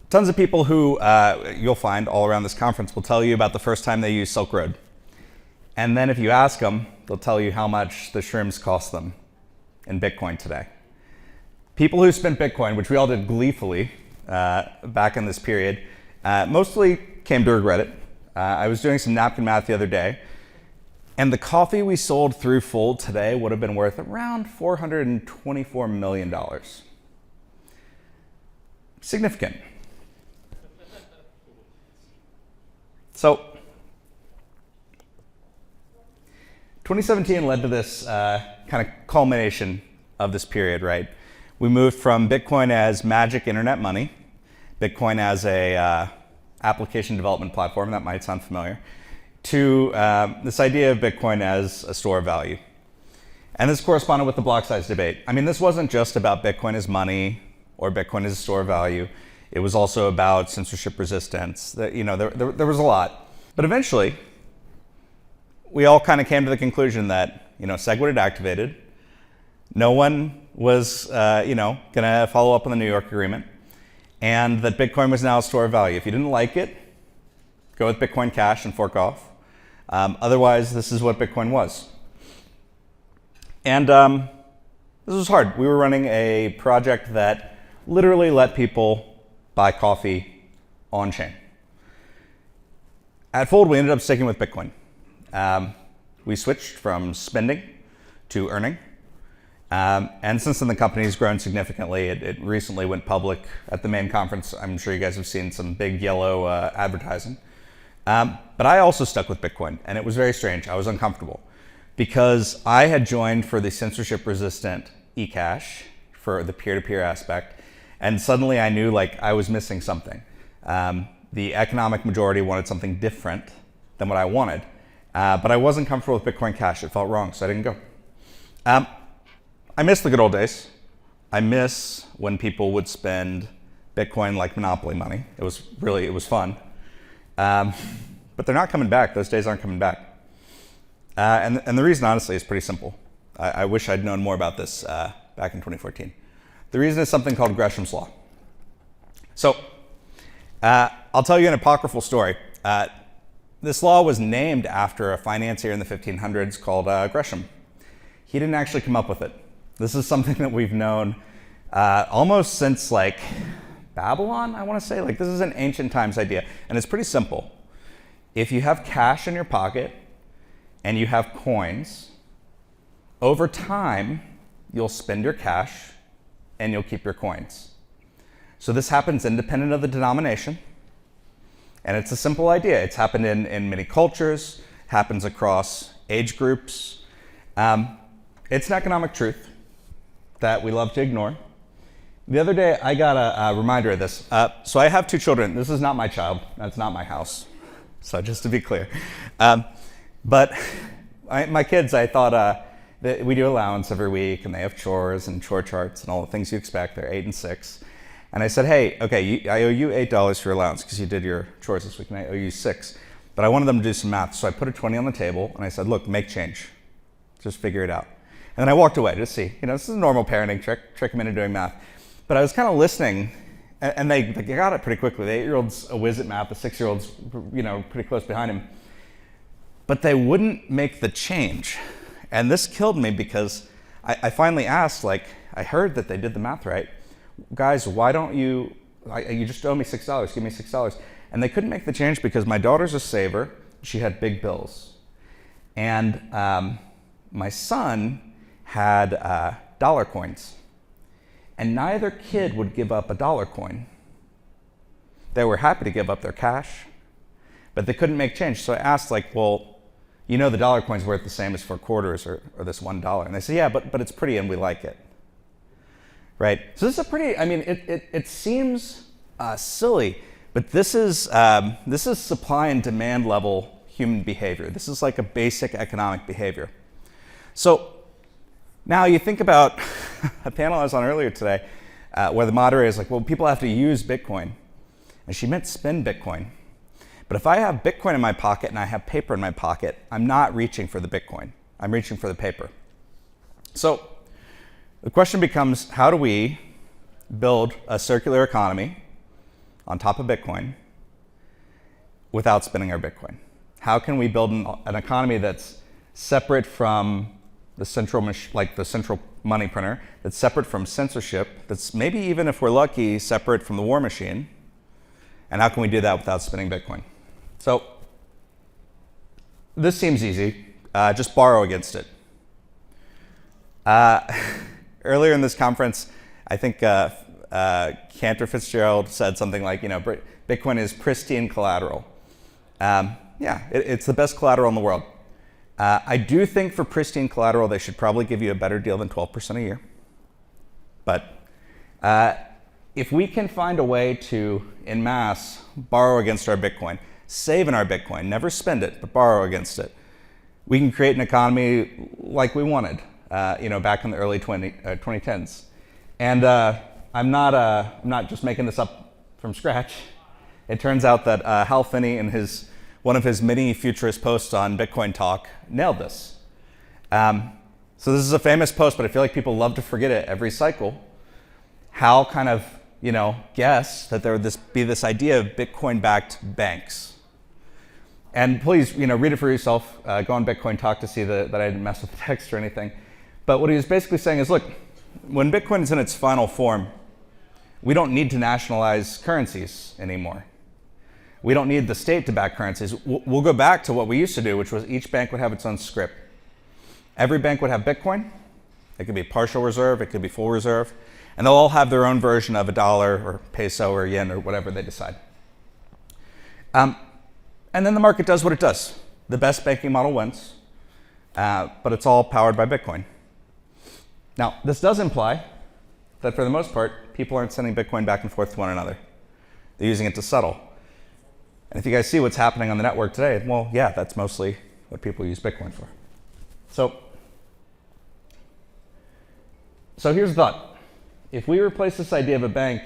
Tons of people who you'll find all around this conference will tell you about the first time they used Silk Road. And then if you ask them, they'll tell you how much the shrooms cost them in Bitcoin today. People who spent Bitcoin, which we all did gleefully back in this period, mostly came to regret it. I was doing some napkin math the other day, and the coffee we sold through Fold today would have been worth around $424 million. Significant. So, 2017 led to this kind of culmination of this period, right? We moved from Bitcoin as magic internet money, Bitcoin as a application development platform, that might sound familiar, to this idea of Bitcoin as a store of value. And this corresponded with the block size debate. I mean, this wasn't just about Bitcoin as money or Bitcoin as a store of value. It was also about censorship resistance. There was a lot. But eventually, we all kind of came to the conclusion that, SegWit had activated. No one was, going to follow up on the New York agreement, and that Bitcoin was now a store of value. If you didn't like it, go with Bitcoin Cash and fork off. Otherwise, this is what Bitcoin was. And this was hard. We were running a project that literally let people buy coffee on chain. At Fold, we ended up sticking with Bitcoin. We switched from spending to earning. And since then, the company's grown significantly. It recently went public at the main conference. I'm sure you guys have seen some big yellow advertising. But I also stuck with Bitcoin, and it was very strange. I was uncomfortable because I had joined for the censorship-resistant eCash for the peer-to-peer aspect, and suddenly I knew I was missing something. The economic majority wanted something different than what I wanted, but I wasn't comfortable with Bitcoin Cash. It felt wrong, so I didn't go. I miss the good old days. I miss when people would spend Bitcoin like Monopoly money. It was fun. But they're not coming back. Those days aren't coming back. And the reason, honestly, is pretty simple. I wish I'd known more about this back in 2014. The reason is something called Gresham's Law. So I'll tell you an apocryphal story. This law was named after a financier in the 1500s called Gresham. He didn't actually come up with it. This is something that we've known almost since Babylon, I want to say. This is an ancient times idea, and it's pretty simple. If you have cash in your pocket and you have coins, over time, you'll spend your cash and you'll keep your coins. So this happens independent of the denomination, and it's a simple idea. It's happened in many cultures, happens across age groups. It's an economic truth that we love to ignore. The other day, I got a reminder of this. So I have two children. This is not my child. That's not my house. So just to be clear. But my kids, I thought that we do allowance every week, and they have chores and chore charts and all the things you expect. They're 8 and 6. And I said, hey, okay, I owe you $8 for your allowance because you did your chores this week, and I owe you $6. But I wanted them to do some math. So I put a 20 on the table, and I said, look, make change. Just figure it out. And then I walked away to see. This is a normal parenting trick them into doing math. But I was kind of listening, and they got it pretty quickly. The 8-year-old's a whiz at math. The 6-year-old's, pretty close behind him. But they wouldn't make the change. And this killed me because I finally asked, I heard that they did the math right. Guys, why don't you just owe me $6. Give me $6. And they couldn't make the change because my daughter's a saver. She had big bills. And my son had dollar coins. And neither kid would give up a dollar coin. They were happy to give up their cash, but they couldn't make change. So I asked, well, the dollar coin's worth the same as 4 quarters or this $1. And they said, yeah, but it's pretty and we like it. Right? So this is a pretty, it seems silly, but this is supply and demand level human behavior. This is like a basic economic behavior. So now you think about a panel I was on earlier today where the moderator is well, people have to use Bitcoin. And she meant spend Bitcoin. But if I have Bitcoin in my pocket and I have paper in my pocket, I'm not reaching for the Bitcoin. I'm reaching for the paper. So the question becomes, how do we build a circular economy on top of Bitcoin without spending our Bitcoin? How can we build an economy that's separate from the central money printer, that's separate from censorship, that's maybe even if we're lucky, separate from the war machine? And how can we do that without spending Bitcoin? So this seems easy. Just borrow against it. Earlier in this conference, I think Cantor Fitzgerald said something like, Bitcoin is pristine collateral. It's the best collateral in the world. I do think for pristine collateral, they should probably give you a better deal than 12% a year. But if we can find a way to, en masse, borrow against our Bitcoin, save in our Bitcoin, never spend it, but borrow against it, we can create an economy like we wanted, back in the early 2010s. And I'm not just making this up from scratch. It turns out that Hal Finney, in one of his many futurist posts on Bitcoin Talk, nailed this. So this is a famous post, but I feel like people love to forget it every cycle. Hal kind of, guessed that there would be this idea of Bitcoin-backed banks. And please, read it for yourself. Go on Bitcoin Talk to see that I didn't mess with the text or anything. But what he was basically saying is, look, when Bitcoin is in its final form, we don't need to nationalize currencies anymore. We don't need the state to back currencies. We'll go back to what we used to do, which was each bank would have its own script. Every bank would have Bitcoin. It could be partial reserve, it could be full reserve, and they'll all have their own version of a dollar or peso or yen or whatever they decide. And then the market does what it does. The best banking model wins, but it's all powered by Bitcoin. Now, this does imply that for the most part, people aren't sending Bitcoin back and forth to one another. They're using it to settle. And if you guys see what's happening on the network today, well, yeah, that's mostly what people use Bitcoin for. So here's the thought. If we replace this idea of a bank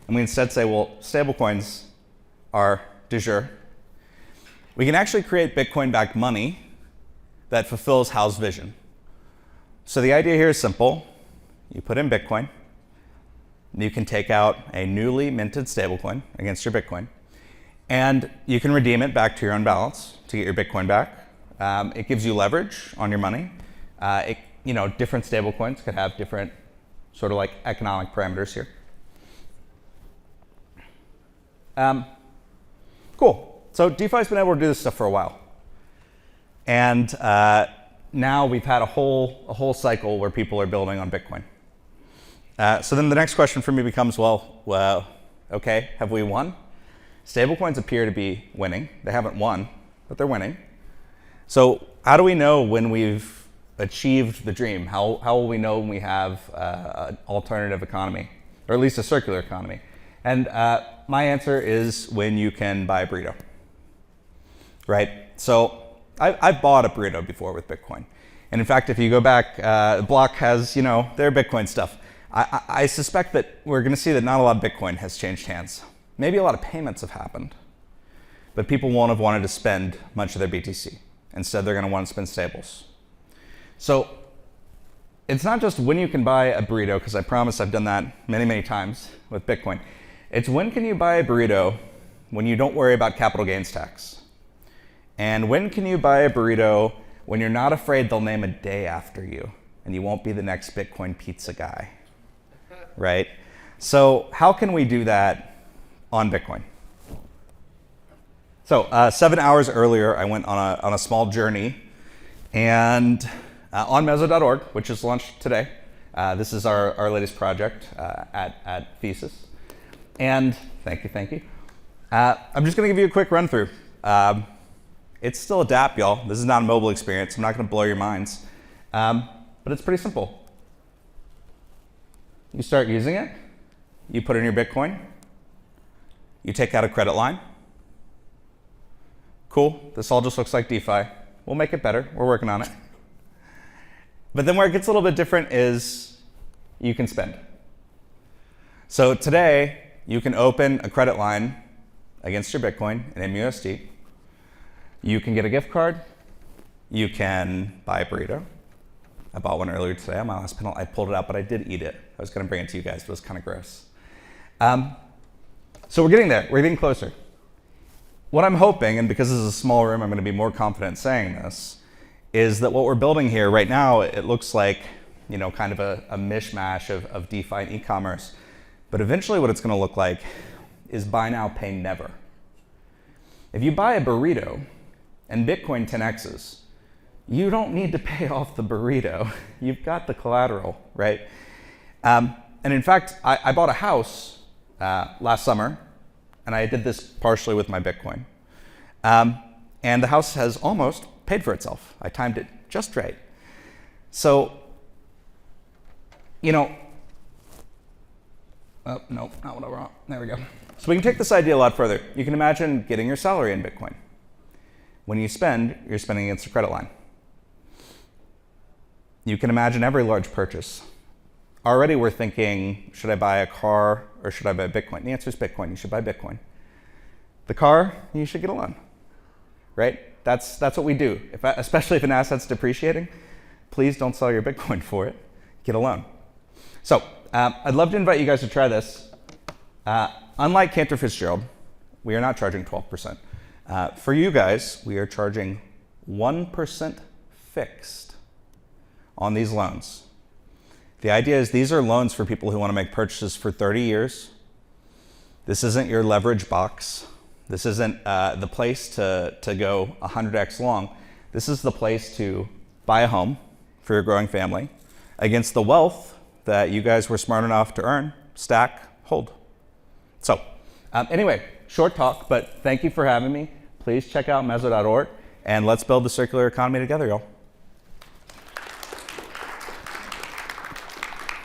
and we instead say, well, stablecoins are de jure, we can actually create Bitcoin-backed money that fulfills Hal's vision. So the idea here is simple. You put in Bitcoin, you can take out a newly minted stablecoin against your Bitcoin, and you can redeem it back to your own balance to get your Bitcoin back. It gives you leverage on your money. Different stablecoins could have different sort of like economic parameters here. Cool. So DeFi's been able to do this stuff for a while. And now we've had a whole cycle where people are building on Bitcoin. So then the next question for me becomes, well, okay, have we won? Stablecoins appear to be winning. They haven't won, but they're winning. So how do we know when we've achieved the dream? How will we know when we have an alternative economy, or at least a circular economy? And my answer is when you can buy a burrito, right? So I've bought a burrito before with Bitcoin. And in fact, if you go back, Block has, their Bitcoin stuff. I suspect that we're going to see that not a lot of Bitcoin has changed hands. Maybe a lot of payments have happened, but people won't have wanted to spend much of their BTC. Instead, they're going to want to spend stables. So it's not just when you can buy a burrito, because I promise I've done that many, many times with Bitcoin. It's when can you buy a burrito when you don't worry about capital gains tax? And when can you buy a burrito when you're not afraid they'll name a day after you and you won't be the next Bitcoin pizza guy, right? So how can we do that on Bitcoin? So 7 hours earlier, I went on a small journey, and on Meso.org, which is launched today. This is our latest project at Thesis. And thank you. I'm just going to give you a quick run through. It's still a dApp, y'all. This is not a mobile experience. I'm not going to blow your minds. But it's pretty simple. You start using it. You put in your Bitcoin. You take out a credit line. Cool. This all just looks like DeFi. We'll make it better. We're working on it. But then where it gets a little bit different is you can spend. So today, you can open a credit line against your Bitcoin in MUSD. You can get a gift card. You can buy a burrito. I bought one earlier today on my last panel. I pulled it out, but I did eat it. I was going to bring it to you guys, but it was kind of gross. So we're getting there. We're getting closer. What I'm hoping, and because this is a small room, I'm going to be more confident saying this, is that what we're building here right now, it looks like, kind of a mishmash of DeFi and e-commerce. But eventually what it's going to look like is buy now, pay never. If you buy a burrito and Bitcoin 10x's, you don't need to pay off the burrito. You've got the collateral, right? And in fact, I bought a house last summer, and I did this partially with my Bitcoin. And the house has almost paid for itself. I timed it just right. So, oh, no, not what I want. There we go. So we can take this idea a lot further. You can imagine getting your salary in Bitcoin. When you spend, you're spending against a credit line. You can imagine every large purchase. Already we're thinking, should I buy a car or should I buy Bitcoin? The answer is Bitcoin. You should buy Bitcoin. The car, you should get a loan, right? That's what we do. Especially if an asset's depreciating, please don't sell your Bitcoin for it. Get a loan. So I'd love to invite you guys to try this. Unlike Cantor Fitzgerald, we are not charging 12%. For you guys, we are charging 1% fixed on these loans. The idea is these are loans for people who want to make purchases for 30 years. This isn't your leverage box. This isn't the place to go 100x long. This is the place to buy a home for your growing family against the wealth that you guys were smart enough to earn, stack, hold. So anyway, short talk, but thank you for having me. Please check out meso.org, and let's build the circular economy together, y'all.